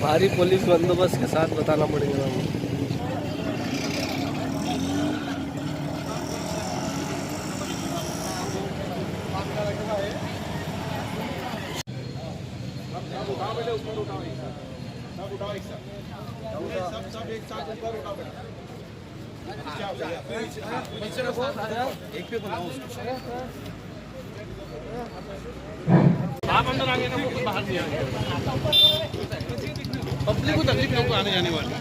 भारी पुलिस बंदोबस्त के साथ बताना पड़ेगा हमको। आप अंदर आ गए ना, वो कोई बाहर नहीं आ गया। पब्लिक को तकलीफ लोग आने जाने वाली है।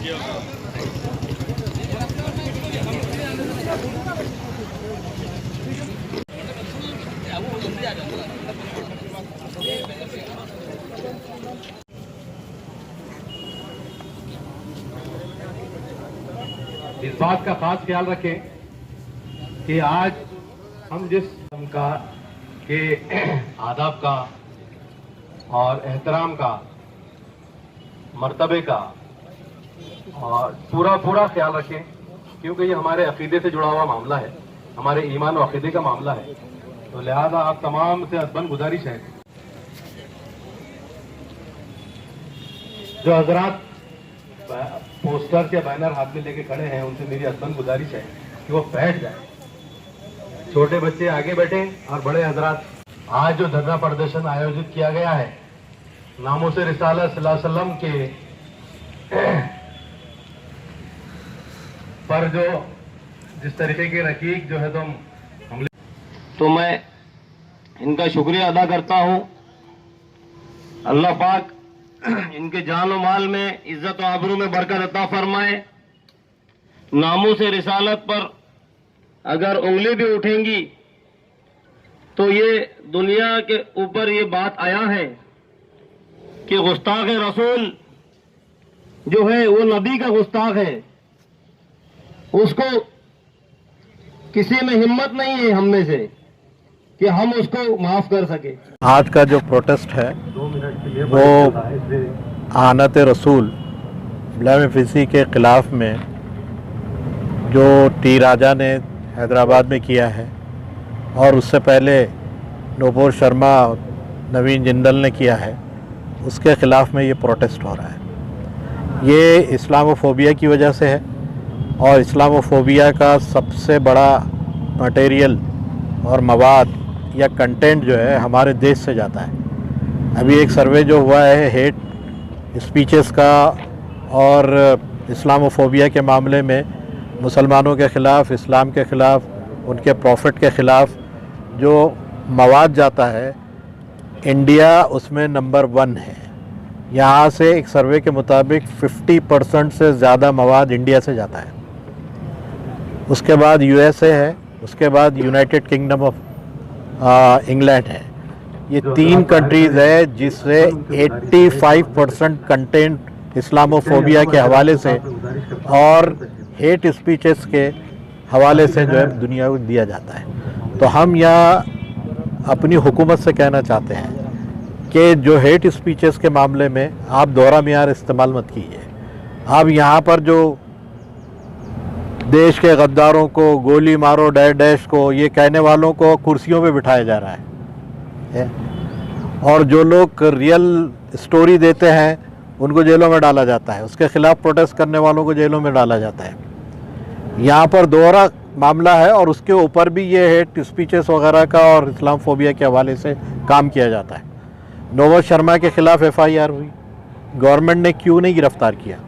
इस बात का खास ख्याल रखें कि आज हम जिस का के आदाब का और एहतराम का, मर्तबे का और पूरा ख्याल रखें, क्योंकि ये हमारे अकीदे से जुड़ा हुआ मामला है, हमारे ईमान और अकीदे का मामला है। तो लिहाजा आप तमाम से अदबन गुजारिश है, जो हजरात पोस्टर या बैनर हाथ में लेके खड़े हैं, उनसे मेरी अदबन गुजारिश है कि वो बैठ जाए। छोटे बच्चे आगे बैठे और बड़े हजरात, आज जो धरना प्रदर्शन आयोजित किया गया है नामोसे रिसालत सल्लल्लाहु अलैहि वसल्लम के पर जो जिस तरीके के रकीक जो है तो मैं इनका शुक्रिया अदा करता हूं। अल्लाह पाक इनके जान और माल में, इज्जत और आबरू में बरकत अता फरमाए। नामोसे रिसालत पर अगर उंगली भी उठेंगी तो ये दुनिया के ऊपर ये बात आया है कि गुस्ताख रसूल जो है वो नबी का गुस्ताख है, उसको किसी में हिम्मत नहीं है हम में से कि हम उसको माफ कर सके। आज का जो प्रोटेस्ट है वो आनत रसूल ब्लेमिफिसी के ख़िलाफ़ में जो टी राजा ने हैदराबाद में किया है और उससे पहले नूपुर शर्मा, नवीन जिंदल ने किया है, उसके ख़िलाफ़ में ये प्रोटेस्ट हो रहा है। ये इस्लामोफोबिया की वजह से है और इस्लामोफोबिया का सबसे बड़ा मटेरियल और मवाद या कंटेंट जो है हमारे देश से जाता है। अभी एक सर्वे जो हुआ है हेट स्पीचेस का और इस्लामोफोबिया के मामले में मुसलमानों के ख़िलाफ़, इस्लाम के ख़िलाफ़, उनके प्रॉफिट के ख़िलाफ़ जो मवाद जाता है, इंडिया उसमें नंबर 1 है। यहाँ से एक सर्वे के मुताबिक 50% से ज़्यादा मवाद इंडिया से जाता है। उसके बाद यूएसए है, उसके बाद यूनाइटेड किंगडम ऑफ इंग्लैंड है। ये 3 कंट्रीज़ है जिससे 85% कंटेंट इस्लामोफोबिया के हवाले से और हेट स्पीचेस के हवाले से जो है दुनिया को दिया जाता है। तो हम यहाँ अपनी हुकूमत से कहना चाहते हैं कि जो हेट स्पीचेस के मामले में आप दोहरा मियार इस्तेमाल मत कीजिए। आप यहाँ पर जो देश के गद्दारों को गोली मारो डैश को, ये कहने वालों को कुर्सियों पे बिठाया जा रहा है और जो लोग रियल स्टोरी देते हैं उनको जेलों में डाला जाता है, उसके ख़िलाफ़ प्रोटेस्ट करने वालों को जेलों में डाला जाता है। यहाँ पर दोहरा मामला है और उसके ऊपर भी ये हेट स्पीचेस वगैरह का और इस्लामोफोबिया के हवाले से काम किया जाता है। नोबत शर्मा के ख़िलाफ़ FIR हुई, गवर्नमेंट ने क्यों नहीं गिरफ़्तार किया?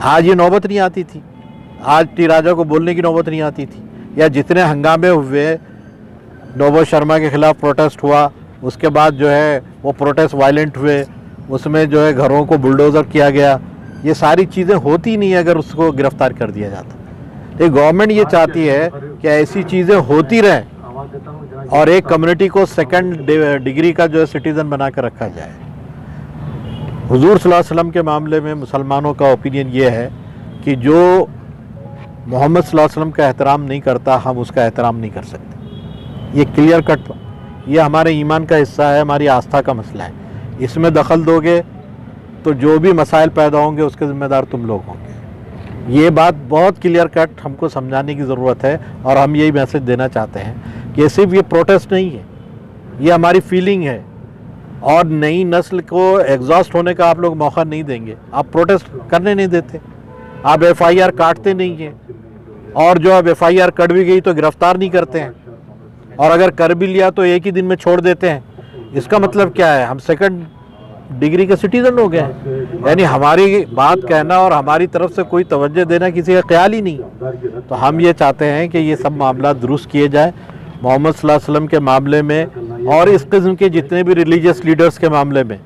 आज ये नौबत नहीं आती थी, आज टी राजा को बोलने की नौबत नहीं आती थी। या जितने हंगामे हुए, नोबत शर्मा के ख़िलाफ़ प्रोटेस्ट हुआ, उसके बाद जो है वो प्रोटेस्ट वायलेंट हुए, उसमें जो है घरों को बुलडोज़र किया गया। ये सारी चीज़ें होती नहीं अगर उसको गिरफ़्तार कर दिया जाता। तो गवर्नमेंट ये चाहती है कि ऐसी चीज़ें होती रहें और एक कम्युनिटी को सेकंड डिग्री का जो है सिटीज़न बना कर रखा जाए। हुजूर सल्लल्लाहु अलैहि वसल्लम के मामले में मुसलमानों का ओपिनियन ये है कि जो मोहम्मद सल्लल्लाहु अलैहि वसल्लम का एहतराम नहीं करता, हम उसका एहतराम नहीं कर सकते। ये क्लियर कट, ये हमारे ईमान का हिस्सा है, हमारी आस्था का मसला है। इसमें दखल दोगे तो जो भी मसाइल पैदा होंगे उसके ज़िम्मेदार तुम लोग होंगे। ये बात बहुत क्लियर कट हमको समझाने की ज़रूरत है और हम यही मैसेज देना चाहते हैं कि सिर्फ ये प्रोटेस्ट नहीं है, ये हमारी फीलिंग है और नई नस्ल को एग्जॉस्ट होने का आप लोग मौका नहीं देंगे, आप प्रोटेस्ट करने नहीं देते, आप एफआईआर काटते नहीं हैं, और जो अब एफआईआर कट भी गई तो गिरफ्तार नहीं करते हैं, और अगर कर भी लिया तो एक ही दिन में छोड़ देते हैं। इसका मतलब क्या है, हम सेकंड डिग्री के सिटीजन हो गए हैं। यानी हमारी बात कहना और हमारी तरफ से कोई तवज्जो देना किसी का ख्याल ही नहीं। तो हम ये चाहते हैं कि ये सब मामला दुरुस्त किए जाए। मोहम्मद सल्लल्लाहु अलैहि वसल्लम के मामले में और इस किस्म के जितने भी रिलीजियस लीडर्स के मामले में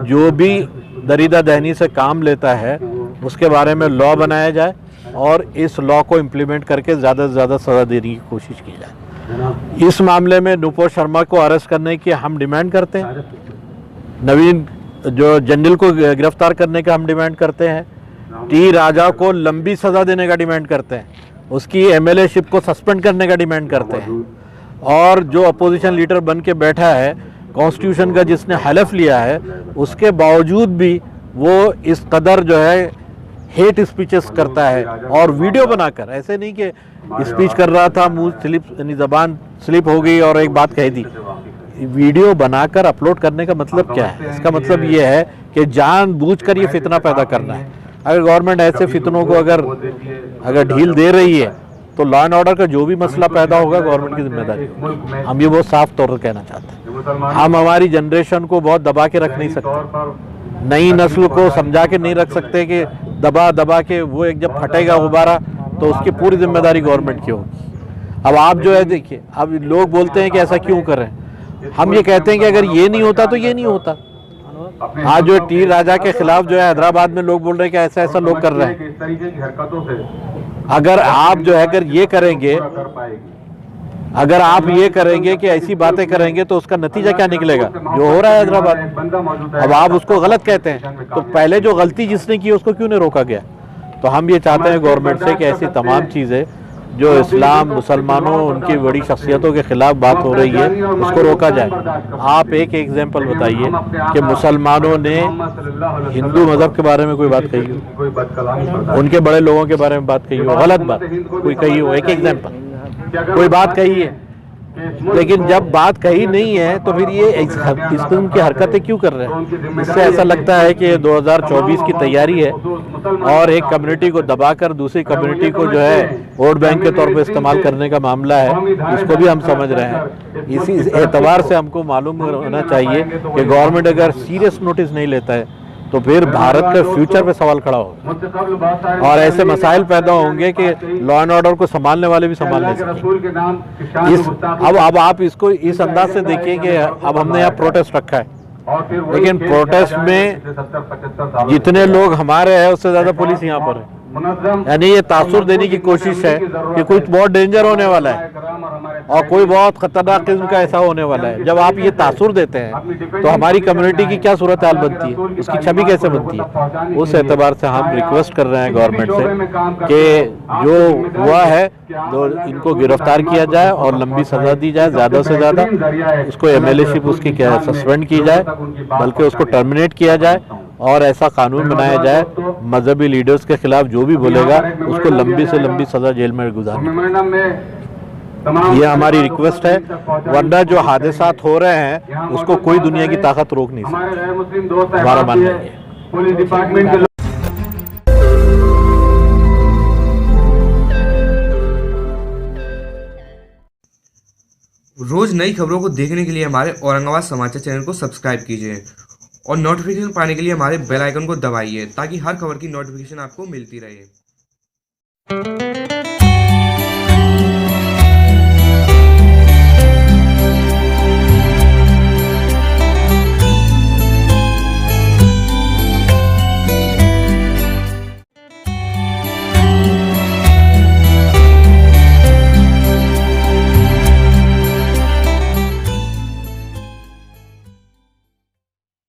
जो भी दरीदा दहनी से काम लेता है उसके बारे में लॉ बनाया जाए और इस लॉ को इम्प्लीमेंट करके ज़्यादा से ज़्यादा सज़ा देने की कोशिश की जाए। इस मामले में नुपुर शर्मा को अरेस्ट करने की हम डिमांड करते हैं, नवीन जो जनरल को गिरफ्तार करने का हम डिमांड करते हैं, टी राजा को लंबी सज़ा देने का डिमांड करते हैं, उसकी एमएलए शिप को सस्पेंड करने का डिमांड करते हैं, और जो अपोजिशन लीडर बन के बैठा है कॉन्स्टिट्यूशन का जिसने हलफ लिया है उसके बावजूद भी वो इस कदर जो है हेट स्पीचेस करता है और वीडियो बनाकर, ऐसे नहीं कि स्पीच कर रहा था मुंह स्लिप यानी ज़बान स्लिप हो गई और एक बात कह दी, वीडियो बनाकर अपलोड करने का मतलब क्या है? इसका मतलब ये है कि जानबूझकर ये फितना पैदा करना है। अगर गवर्नमेंट ऐसे फितनों को अगर ढील दे रही है तो लॉ एंड ऑर्डर का जो भी मसला पैदा होगा गवर्नमेंट की जिम्मेदारी होगी। हम ये बहुत साफ तौर पर कहना चाहते हैं। हम हमारी जनरेशन को बहुत दबा के रख नहीं सकते, नई नस्ल को समझा के नहीं रख सकते कि दबा के वो एक जब फटेगा गुब्बारा तो उसकी पूरी जिम्मेदारी गवर्नमेंट की होगी। अब आप जो है देखिए, अब लोग बोलते हैं कि ऐसा क्यों कर रहे हैं, हम ये कहते हैं कि अगर ये नहीं होता तो ये नहीं होता। आज जो टी राजा के खिलाफ जो है हैदराबाद में लोग बोल रहे हैं कि ऐसा ऐसा लोग कर रहे हैं। अगर आप जो है अगर ये करेंगे, अगर आप ये करेंगे कि ऐसी बातें करेंगे तो उसका नतीजा क्या निकलेगा? जो हो रहा है हैदराबाद में, अब आप उसको गलत कहते हैं तो पहले जो गलती जिसने की उसको क्यों नहीं रोका गया? तो हम ये चाहते हैं गवर्नमेंट से कि ऐसी तमाम चीज़ें जो इस्लाम, मुसलमानों, उनकी बड़ी शख्सियतों के खिलाफ बात हो रही है उसको रोका जाए। आप एक एग्जाम्पल बताइए कि मुसलमानों ने हिंदू मज़हब के बारे में कोई बात कही हो, उनके बड़े लोगों के बारे में बात कही हो, गलत बात कोई कही हो, एक एग्जाम्पल कोई बात कही है, लेकिन जब बात कही नहीं है तो फिर ये इस किस्म की हरकतें क्यों कर रहे हैं? इससे ऐसा लगता है कि 2024 की तैयारी है और एक कम्युनिटी को दबाकर दूसरी कम्युनिटी को जो है वोट बैंक के तौर पर इस्तेमाल करने का मामला है, इसको भी हम समझ रहे हैं। इसी एतबार से हमको मालूम होना चाहिए कि गवर्नमेंट अगर सीरियस नोटिस नहीं लेता है तो फिर भारत के फ्यूचर पे सवाल खड़ा होगा और ऐसे मसाइल पैदा होंगे कि लॉ एंड ऑर्डर को संभालने वाले भी संभाल नहीं सकेंगे। अब आप इसको इस अंदाज से देखिए कि अब हमने यहाँ प्रोटेस्ट रखा है, लेकिन प्रोटेस्ट में जितने लोग हमारे हैं उससे ज्यादा पुलिस यहाँ पर है। यानी ये तासुर देने की कोशिश है कि कुछ बहुत डेंजर होने वाला है और कोई बहुत खतरनाक किस्म का ऐसा होने वाला है। जब आप ये तासुर देते हैं तो हमारी कम्युनिटी की क्या सूरत हाल बनती है, उसकी छवि कैसे बनती है? उस एतबार से हम रिक्वेस्ट कर रहे हैं गवर्नमेंट से कि जो हुआ है तो इनको गिरफ्तार किया जाए और लंबी सजा दी जाए, ज़्यादा से ज़्यादा उसको एमएलए शिप उसकी क्या सस्पेंड की जाए, बल्कि उसको टर्मिनेट किया जाए और ऐसा कानून बनाया जाए मजहबी लीडर्स के खिलाफ जो भी बोलेगा उसको लंबी से लंबी सजा जेल में गुजारनी। ये हमारी रिक्वेस्ट है, वरना जो हादसात हो रहे हैं उसको कोई दुनिया की ताकत रोक नहीं सकती। हमारा मानना है। रोज नई खबरों को देखने के लिए हमारे औरंगाबाद समाचार चैनल को सब्सक्राइब कीजिए और नोटिफिकेशन पाने के लिए हमारे बेल आइकन को दबाइए ताकि हर खबर की नोटिफिकेशन आपको मिलती रहे।